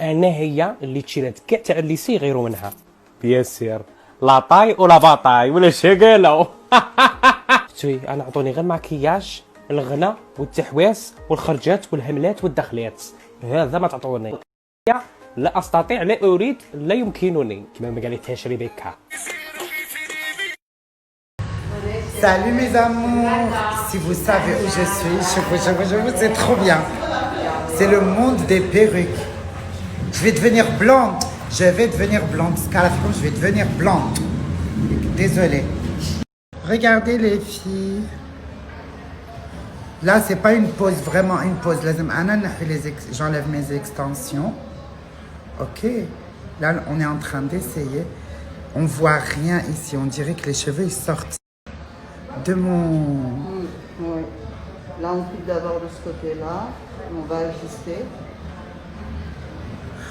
انا هي اللي تشيرات كاع تاع اللي يغيروا منها بيان سير لا طاي ولا باطاي ولا شقالو. شوي انا عطوني غير ماكياج الغنى والتحواس والخرجات والهملات والدخلات، هذا ما تعطوني. لا استطيع لا اريد لا يمكنني كما ما قالتهاش ريبيكا. Salut mes amours, si vous savez où je suis, c'est trop bien. C'est le monde des perruques. Je vais devenir blonde, Scalafro, je vais devenir blonde. Désolée. Regardez les filles. Là, c'est pas une pause, vraiment une pause. J'enlève mes extensions. Ok. Là, on est en train d'essayer. On voit rien ici. On dirait que les cheveux ils sortent de mon... Oui. Là, on coupe d'abord de ce côté-là. On va ajuster.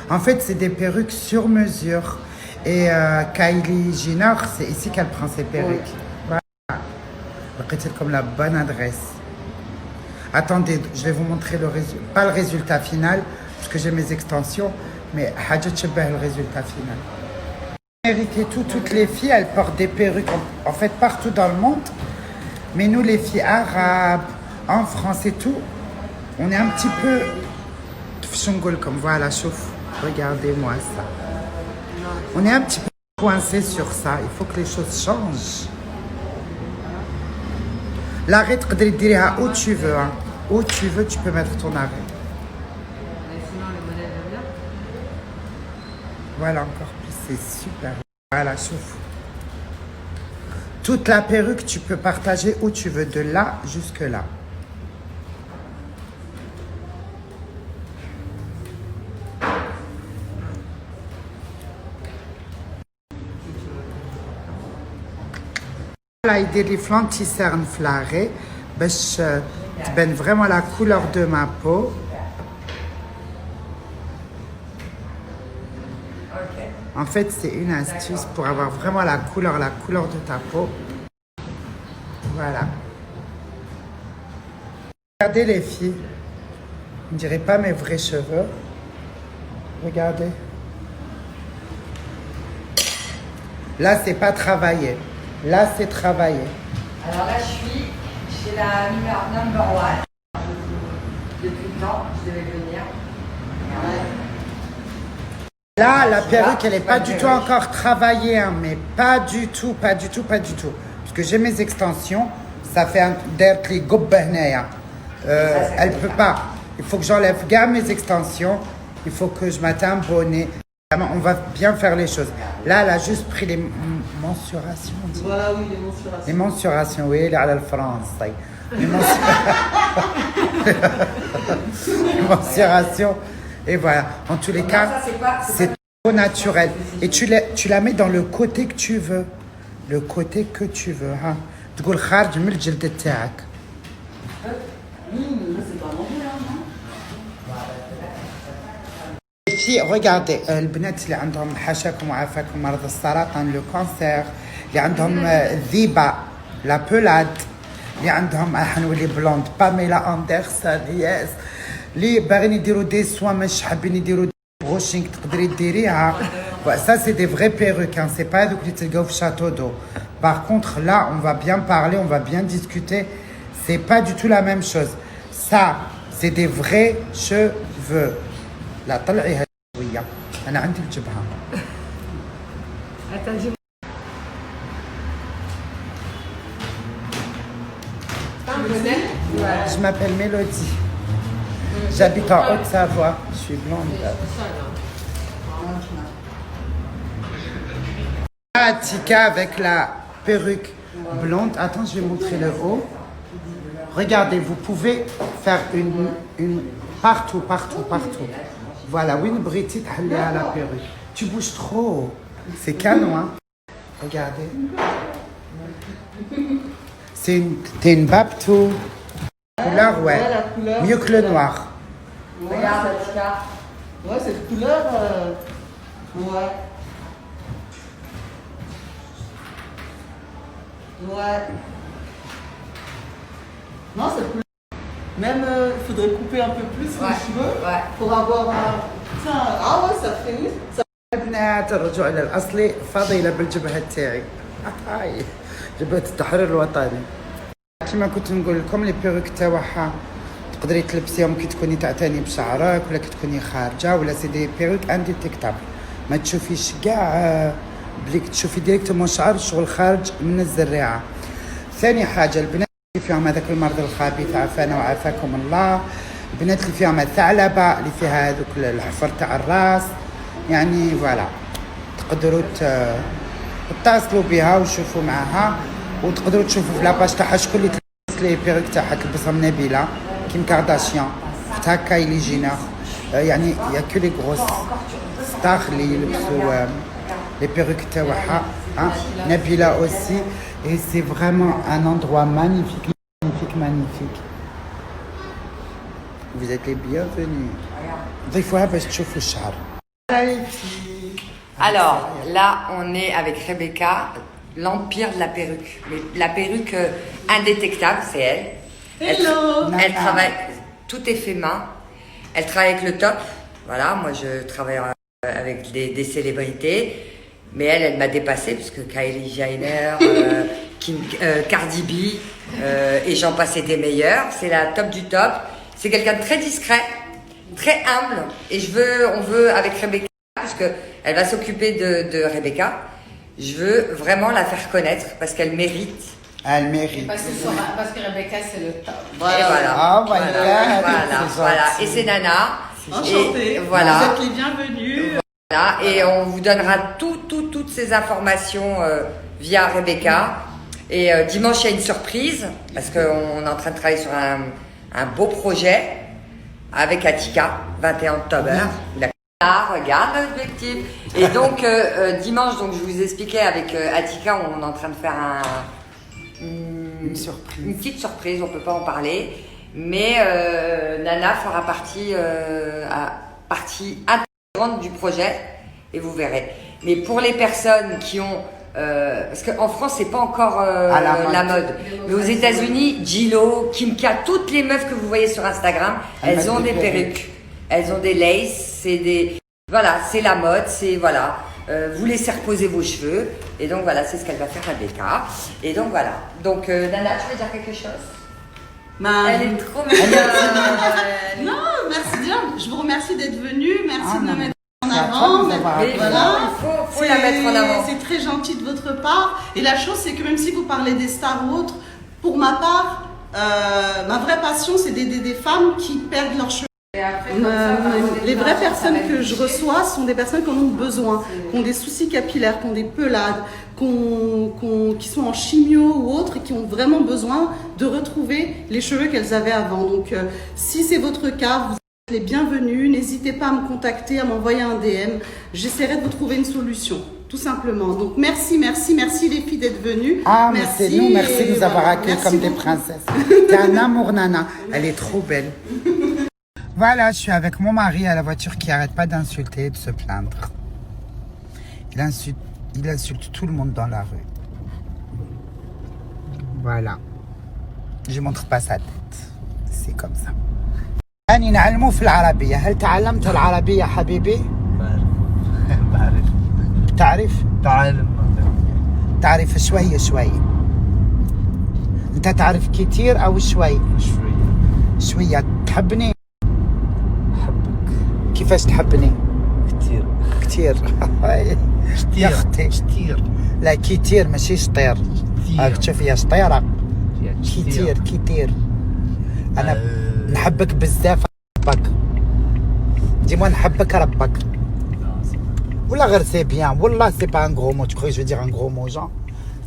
En fait, c'est des perruques sur mesure. Et Kylie Jenner, c'est ici qu'elle prend ses perruques. Oui. Voilà. Comme la bonne adresse. Attendez, je vais vous montrer le résultat. Pas le résultat final, parce que j'ai mes extensions, mais le résultat final. Amérique et tout, toutes les filles, elles portent des perruques, en fait, partout dans le monde. Mais nous, les filles arabes, en France et tout, on est un petit peu... Comme voilà, chauffe. Regardez-moi ça. On est un petit peu coincé sur ça. Il faut que les choses changent. L'arrêt, tu peux dire où tu veux. Hein. Où tu veux, tu peux mettre ton arrêt. Sinon, le modèle va bien. Voilà, encore plus, c'est super. Voilà, chauffe. Toute la perruque, tu peux partager où tu veux, de là jusque là. Là, il y a des flancs qui cernent flarés. Tu bennes vraiment la couleur de ma peau. En fait, c'est une astuce pour avoir vraiment la couleur de ta peau. Voilà. Regardez les filles. On ne dirait pas mes vrais cheveux. Regardez. Là, c'est pas travaillé. Là, c'est travaillé. Alors là, je suis chez la number one. Depuis le temps, je devais venir. Là, la perruque, elle n'est pas du tout encore travaillée, hein, mais pas du tout. Parce que j'ai mes extensions, ça fait un derkli gobbenaya. Elle ne peut pas. Il faut que j'enlève gars mes extensions. Il faut que je mette un bonnet. On va bien faire les choses. Là, elle a juste pris les mensurations. Voilà, oui, les mensurations. Les mensurations, oui, elle est à la France. Les mensurations. Et voilà. En tous les cas, c'est trop naturel. Et tu la mets dans le côté que tu veux. Le côté que tu veux. Hein. تقول خارج من الجلد تاعك. Regardez, البنات اللي عندهم حاشاكم وعافاكم مرض السرطان لو كانسير، اللي عندهم الذيبه لا بولاد، اللي عندهم حنولي بلوند باميلا اندرسون ياس، اللي باغيين يديروا دي سوا مش حابين يديروا بروشينغ تقدري ديريها. Ça c'est des vrais perruques, hein. C'est pas دوك اللي تلقاو في شاتو دو. Par contre là on va bien parler, on va bien discuter. C'est pas du tout la même chose. Ça c'est des vrais cheveux. لا طلعيها شويه انا عندي الجبهه. Je m'appelle Mélodie. J'habite en Haute-Savoie. Je suis blonde. Tika avec la perruque blonde. Attends, je vais montrer le haut. Regardez, vous pouvez faire une partout. Voilà, Win Britit à la perruque. Tu bouges trop. C'est canon, hein. Regardez. T'es une babtou. Couleur, ouais. Mieux que le noir. Regarde, Atika. Ouais, cette couleur. Ouais. Ouais. Non, cette couleur. Même, il faudrait couper un peu plus les cheveux pour avoir ça fait oui. البنات الرجوع الى الاصلي فضيله بالجبهه تاعي. هاي جبهه التحرير الوطني. كما كنت نقول لكم لي بيروك تاعها تقدري تلبسيهم كي تكوني تعتني بشعرك ولا كي تكوني خارجه، ولا سي دي بيروك انديتيكتابل، ما تشوفيش كاع بليك تشوفي ديريكتومون شغل خارج من الزريعه. ثاني حاجه البنات اللي فيهم هذاك المرض الخبيث عافانا وعافاكم الله، البنات اللي فيهم الثعلبه اللي فيها هذوك الحفر تاع الراس، يعني فوالا تقدروا تتصلوا بها وتشوفوا معها، وتقدروا تشوفوا في لاباج تاعها شكون اللي تلبس لي بيروك تاعها تلبسهم نبيله كيم كارداشيان، حتى كايلي جينر، يعني يا كو لي غروس ستار اللي يلبسوا لي بيروك تاعها. نبيله اوسي et c'est vraiment un endroit magnifique, magnifique, magnifique. Vous êtes les bienvenus. ضيفوها باش تشوفوا الشعر. Alors, là, on est avec Rebecca, l'empire de la perruque. Mais la perruque indétectable, c'est elle. Hello. Elle travaille, tout est fait main. Elle travaille avec le top. Voilà, moi je travaille avec des célébrités. Mais elle m'a dépassée, puisque Kylie Jenner, Cardi B, et j'en passais des meilleurs. C'est la top du top. C'est quelqu'un de très discret, très humble. Et on veut, avec Rebecca, puisque elle va s'occuper de Rebecca, je veux vraiment la faire connaître, parce qu'elle mérite. Elle mérite. Parce que Rebecca, c'est le top. Et voilà. Oh my God, Voilà. Et c'est Nana. Enchantée. Et voilà. Vous êtes les bienvenus. Voilà. Et on vous donnera toutes ces informations via Rebecca. Et dimanche, il y a une surprise, parce qu'on est en train de travailler sur un beau projet avec Attika, 21 octobre. Ah, regarde l'objectif. Et donc, dimanche, donc, je vous expliquais avec Attika, on est en train de faire une surprise. Une petite surprise, on ne peut pas en parler. Mais Nana fera partie intégrante du projet, et vous verrez. Mais pour les personnes qui ont... parce qu'en France, c'est pas encore la mode. Mais aux États-Unis, J-Lo, Kimka, toutes les meufs que vous voyez sur Instagram, elles ont des perruques. Elles ont des laces, c'est des... Voilà, c'est la mode, c'est... Voilà. Vous laissez reposer vos cheveux. Et donc voilà, c'est ce qu'elle va faire à Becca. Et donc voilà. Donc Nana, tu veux dire quelque chose? Elle est trop mignonne. Non, merci bien. Je vous remercie d'être venu. Merci de me mettre en avant. Voilà, il faut la mettre en avant. C'est très gentil de votre part. Et la chose, c'est que même si vous parlez des stars ou autres, pour ma part, ma vraie passion, c'est d'aider des femmes qui perdent leurs cheveux. Les vraies personnes que je reçois sont des personnes qui en ont besoin, qui ont des soucis capillaires, qui ont des pelades, qui sont en chimio ou autres, et qui ont vraiment besoin de retrouver les cheveux qu'elles avaient avant. Donc si c'est votre cas, vous êtes les bienvenus, n'hésitez pas à me contacter, à m'envoyer un DM, j'essaierai de vous trouver une solution, tout simplement. Donc merci les filles d'être venues. Merci nous, merci de nous avoir accueillis comme des princesses. T'es un amour, Nana, elle est trop belle. Voilà, je suis avec mon mari à la voiture qui arrête pas d'insulter et de se plaindre. Il insulte tout le monde dans la rue. Voilà. Je montre pas sa tête. C'est comme ça. أنا نعلمو في العربية. هل تعلمت العربية حبيبي؟ بعرف. تعرف؟ تعرف شوي. أنت تعرف كتير أو شوي؟ شوية. تحبني؟ كيفاش تحبني؟ كتير يا اختي كتير، لا كتير ماشي شطير. راك تشوف يا شطيرة كتير. انا نحبك بزاف ربك، ديما نحبك ربك. ولا غير سي بيان، والله سي با ان غرو مو. tu crois que je veux dire un gros mot genre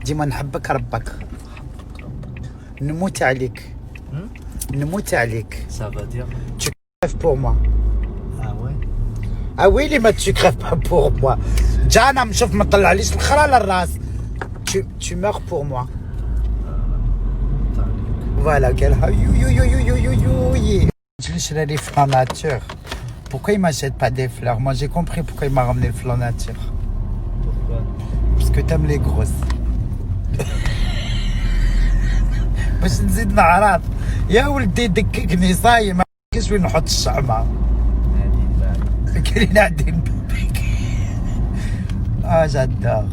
ديما نحبك ربك. نموت عليك. Ça va dire. Tu crèves pour moi. Ah ouais. Ah oui, les mecs, tu crèves pas pour moi. Jana, m'chouf ma طلعليش الخرا للراس. Tu meurs pour moi. Voilà, قالها you. Je lui chierai les fleurs nature. Pourquoi il m'achète pas des fleurs? Moi j'ai compris pourquoi il m'a ramené le fleur nature. Pourquoi? Parce que t'aimes les grosses. باش نزيد نعرف. يا ولدي دككني صايم ما كاش وين نحط الشعمة. كاين عندي البيبي. j'adore.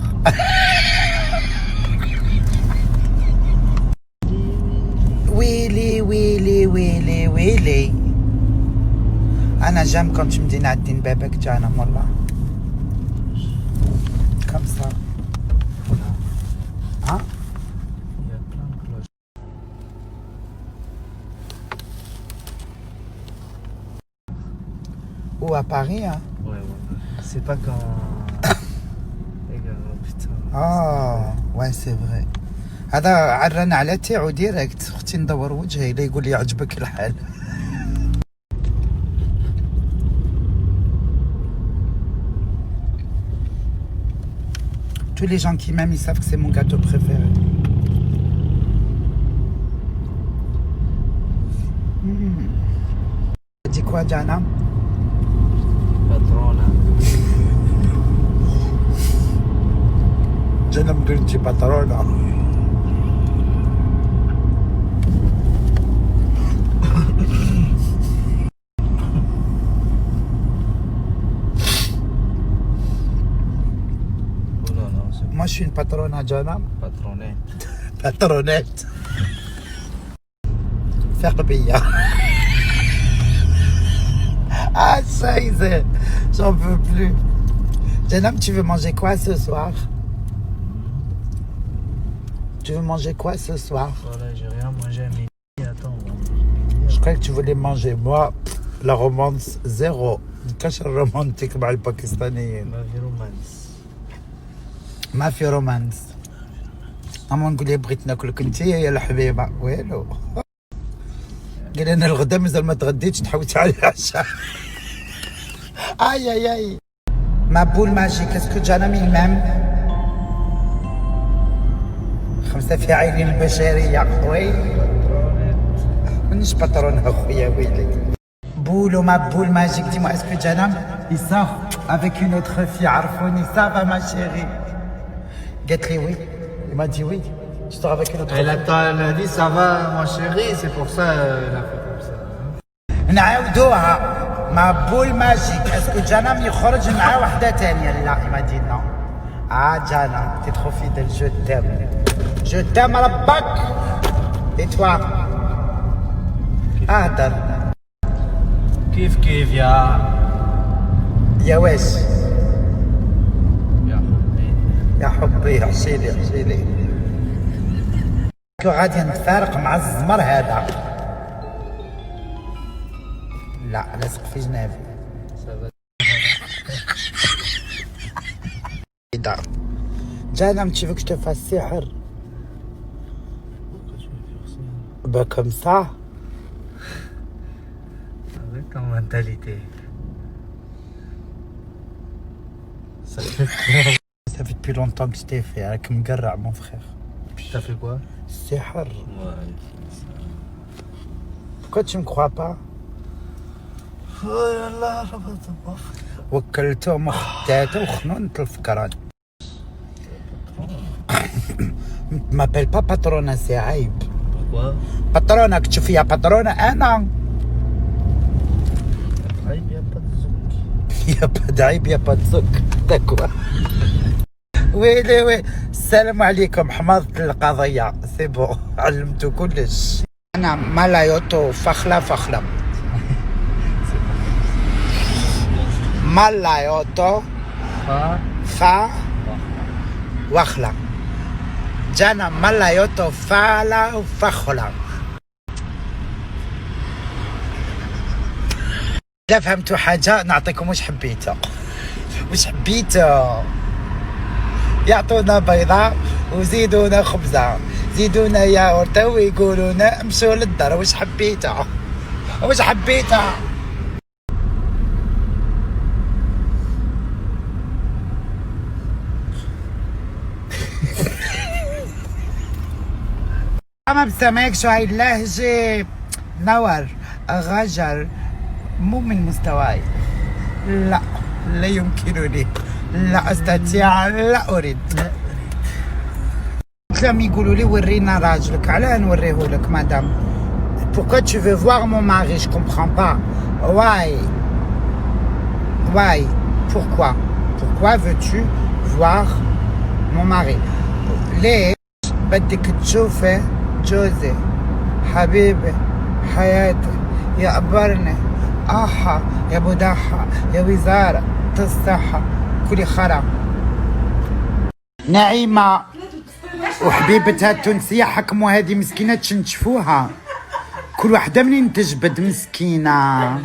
ويلي ويلي ويلي ويلي. انا جام quand tu me dis نعدي بابك جانا والله. comme ça. Hein? Il y a plein de cloches. Ou à Paris, hein? Ouais. C'est pas quand. Les gars, oh putain. اه واي سي فري. هذا عرنا على تاعو ديريكت. اختي ندور وجهي لا يقول لي عجبك الحال. Tous les gens qui m'aiment, ils savent que c'est mon gâteau préféré. Tu dis quoi, Diana? Patrona. Diana me dit patrona. Moi, je suis une patronne à Diana. Patronette. Patronnette. Faire payer. Ah, ça y est. J'en peux plus. Janam, tu veux manger quoi ce soir? Tu veux manger quoi ce soir? Voilà, j'ai rien mangé à midi. Attends. Je croyais que tu voulais manger. Moi, la romance, zéro. Cache romantique مع الباكستانيين. Ma vie romance. ما في رومانس. اما نقول لي بغيت ناكلك انت يا الحبيبه والو. قال انا الغدا مازال ما تغديتش نحوس على العشاء. اي اي اي. ما بول ماجيك اسكو جانا من المام 5 في عين البشريه. وي مانيش باترون اخويا ويلي. بول وما بول ماجيك ديما اسكو جانا يساف avec une autre fille عرفوني ça va ma chérie. قالت لي وي. Il m'a dit oui. Tu sors avec une autre Elle a dit ça va, ma chérie, c'est pour ça elle a fait comme ça. نعاودوها مع بول ماجيك. اسكو جانا يخرج مع وحده ثانيه؟ لا ما دي نو. جانا تي ترو فيدل. جو تام جو تام ربك. اي توا اهدر كيف يا واش يا حبي. يا حبي. عشيلي كو غادي نتفارق مع الزمر هذا. لا لاصق في جنابي. جانا tu veux que je te fasse سحر؟ Pourquoi tu veux faire ça? Bah comme ça. Avec ta mentalité. Ça fait Ça fait depuis longtemps que je t'ai fait avec مقرع mon frère. T'as fait quoi? السحر. Ouais. Pourquoi tu me crois pas؟ Oh là là, je vais te voir. وكلته مخداته وخنونت الفكران. m'appelle pas patrona, c'est عيب. Pourquoi? patrona que تشوف فيها patrona انا. عيب يا pas de zouk. يا با دعيب يا با تزك. تكوى. ويلي السلام عليكم. حماضة القضية سي بو. علمتو كلش. انا مالايوتو فخلة. مالايوتو فا وخلة. جانا مالايوتو فالا وفخلة. إذا فهمتوا حاجة نعطيكم واش حبيتوا. يعطونا بيضة وزيدونا خبزة، زيدونا ياغورتا ويقولونا امشوا للدار. واش حبيتوا؟ ما بسمعك شو هاي اللهجة. نور غجر مو من مستواي. لا يمكنني. لا استطيع. لا اريد. لم يقولوا لي ورينا راجلك. علاه نوريه لك مدام؟ Pourquoi tu veux voir mon mari? Je comprends pas. Why? why? Pourquoi? Pourquoi veux-tu voir mon mari? ليش بدك تشوفي جوزي حبيبي حياتي يا أبرني آحا يا بوداحة يا وزارة تصحى كلي خرا. نعيمة وحبيبتها التونسية حكموا هذه مسكينة تشنشفوها، كل واحدة منين تجبد مسكينة.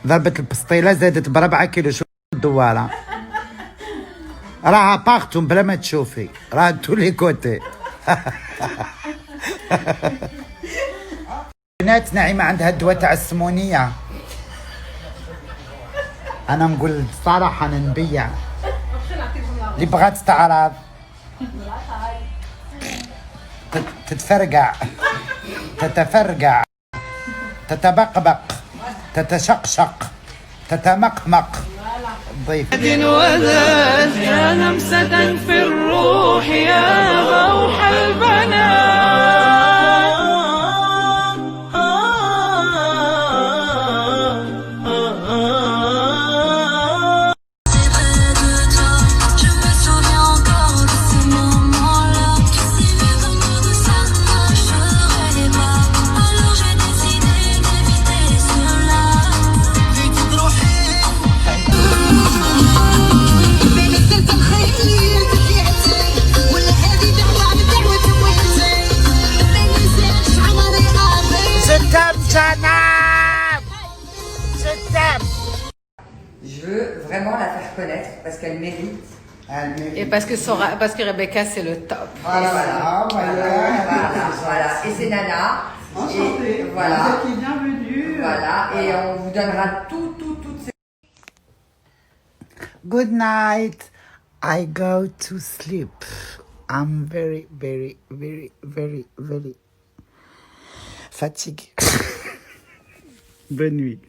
ضربت البسطيلة زادت ب4 كيلو. شو الدوارة راها باغتون بلا ما تشوفي، راها تولي كوتي. بنات نعيمة عندها الدواء تاع السمونية. أنا نقول الصراحة أنا نبيع اللي بغات تعرض تتفرقع تتفرقع تتبقبق تتشقشق تتمقمق. ضيف وذات يا همسة في الروح يا روح البنات. Je veux vraiment la faire connaître parce qu'elle mérite. Et parce que Rebecca, c'est le top. Voilà. Et c'est Nana. Enchantée. Et voilà. Vous êtes les bienvenus. Voilà. Et on vous donnera toutes ces... Good night. I go to sleep. I'm very, very, very, very, very fatiguée. Bonne nuit.